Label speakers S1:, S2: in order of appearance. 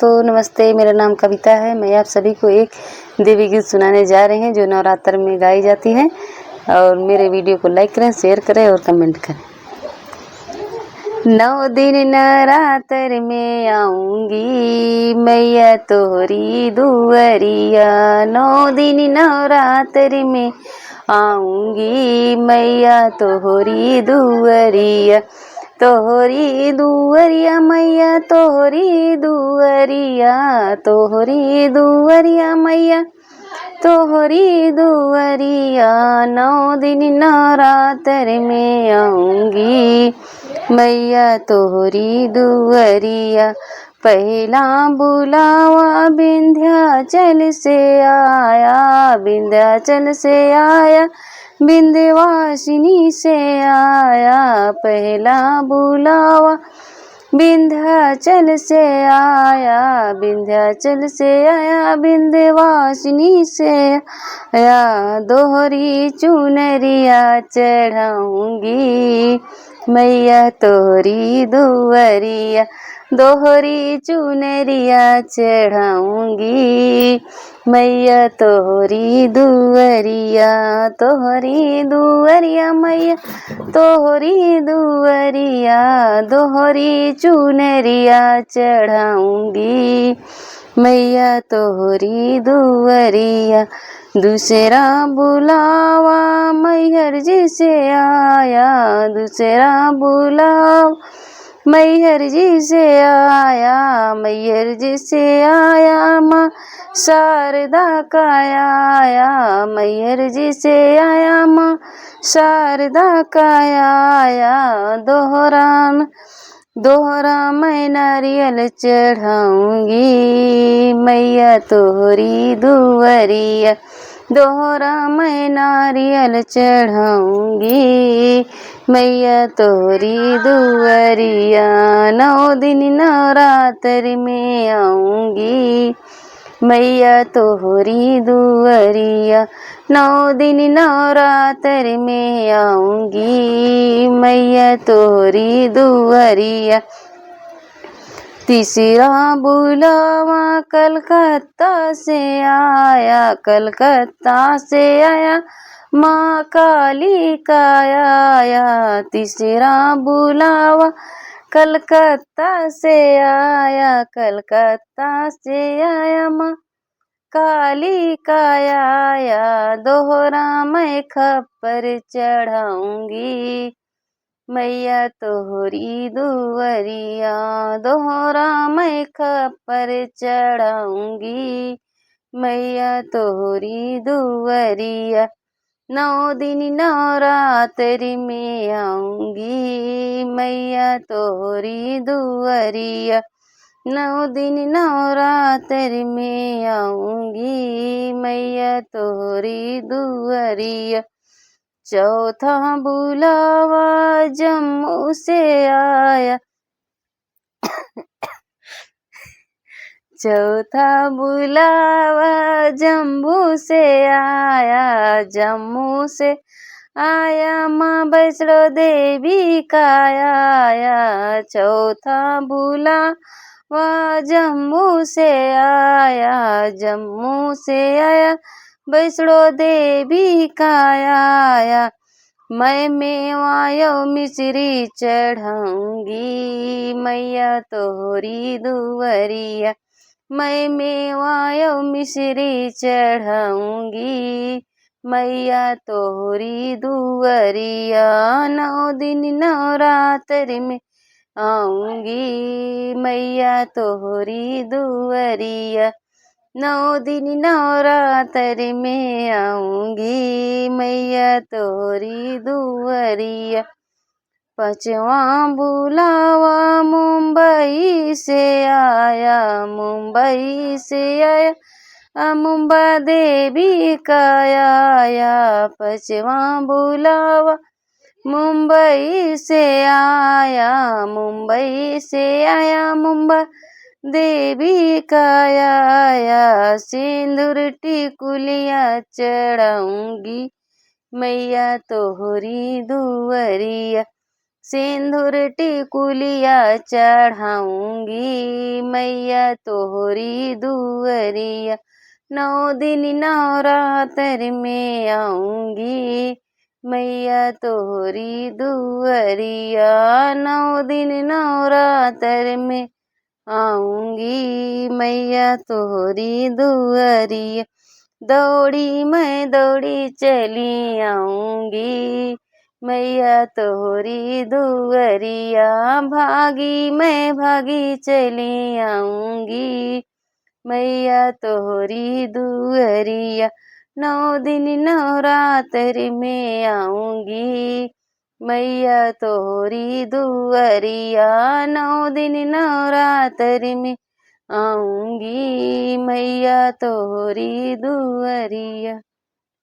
S1: दोस्तों नमस्ते, मेरा नाम कविता है। मैं आप सभी को एक देवी गीत सुनाने जा रहे हैं जो नवरात्र में गाई जाती है। और मेरे वीडियो को लाइक करें, शेयर करें और कमेंट करें। 9 दिन नवरात्र में आऊंगी मैया तोहरी दुअरिया। 9 दिन नवरात्र में आऊंगी मैया तोहरी दुअरिया। तोहरी दुअरिया मैया तोहरी दुअरिया। तोहरी दुअरिया मैया तोहरी दुअरिया। 9 दिन नवरात्र में आऊंगी मैया तोहरी दुअरिया। पहला बुलावा विंध्याचल से आया, विंध्याचल से आया, विंध्यवासिनी से आया। पहला बुलावा विंध्याचल से आया, विंध्याचल से आया, विंध्यवासिनी से आया। दोहरी चुनरिया चढ़ाऊंगी मैया तोहरी दुअरिया। दोहरी चुनरिया चढ़ाऊंगी मैया तोहरी दुअरिया। तोहरी दुअरिया मैया तोहरी दुअरिया। दोहरी चुनरिया चढ़ाऊंगी मैया तोहरी दुअरिया। दूसरा बुलावा मैहर जी से आया, दूसरा बुलावा मैहर जी से आया, मैहर जी से आया। माँ शारदा का आया, मैहर जी से आया, माँ शारदा का आया। दोहरा मैं नारियल चढ़ाऊंगी मैया तोहरी दुअरिया। दोहरा मैं नारियल चढ़ाऊंगी मैया तोहरी दुअरिया। 9 दिन नवरात्र में आऊंगी मैया तोहरी दुअरिया। 9 दिन नवरात्र में आऊंगी मैया तोहरी दुअरिया। तीसरा बुलावा कलकत्ता से आया, कलकत्ता से आया, माँ काली का आया। तीसरा बुलावा कलकत्ता से आया, कलकत्ता से आया, माँ काली का आया। दोहरा मैं खप्पर चढ़ाऊंगी मैया तोहरी दुअरिया। दोहरा मैं खप्पर चढ़ाऊंगी मैया तोहरी दुअरिया। 9 दिन नवरात्र में आऊंगी मैया तोहरी दुअरिया। 9 दिन नवरात्र में आऊंगी मैया तोहरी दुअरिया। चौथा बुलावा जम्मू से आया, चौथा बुलावा जम्मू से आया, जम्मू से आया, माँ वैष्णो देवी का आया। चौथा बुलावा जम्मू से आया, जम्मू से आया, वैष्णो देवी का आया। मैं मेवायो मिश्री चढ़ाऊंगी मैया तोहरी दुअरिया। मैं मेवायो मिश्री चढ़ाऊंगी मैया तोहरी दुअरिया। 9 दिन नवरात्र में आऊंगी मैया तोहरी दुअरिया। 9 दिन नवरात्र में आऊंगी मैया तोहरी दुअरिया। 5वां बुलावा मुंबई से आया, मुंबई से आया, मुंबा देवी का आया। 5वां बुलावा मुंबई से आया, मुंबई से आया, मुंबा देवी का आया। सिंदूर टिकुलिया चढ़ाऊंगी मैया तोहरी दुअरिया। सिंदूर टिकुलिया चढ़ाऊंगी मैया तोहरी दुअरिया। 9 दिन नवरात्र में आऊंगी मैया तोहरी दुअरिया। 9 दिन नवरात्र में आऊंगी मैया तोहरी दुअरिया। दौड़ी मैं दौड़ी चली आऊंगी मैया तोहरी दुअरिया। भागी मैं भागी चली आऊंगी मैया तोहरी दुअरिया। 9 दिन नवरात्र में आऊंगी मैया तोहरी दुअरिया। 9 दिन नवरात्र में आऊंगी मैया तोहरी दुअरिया।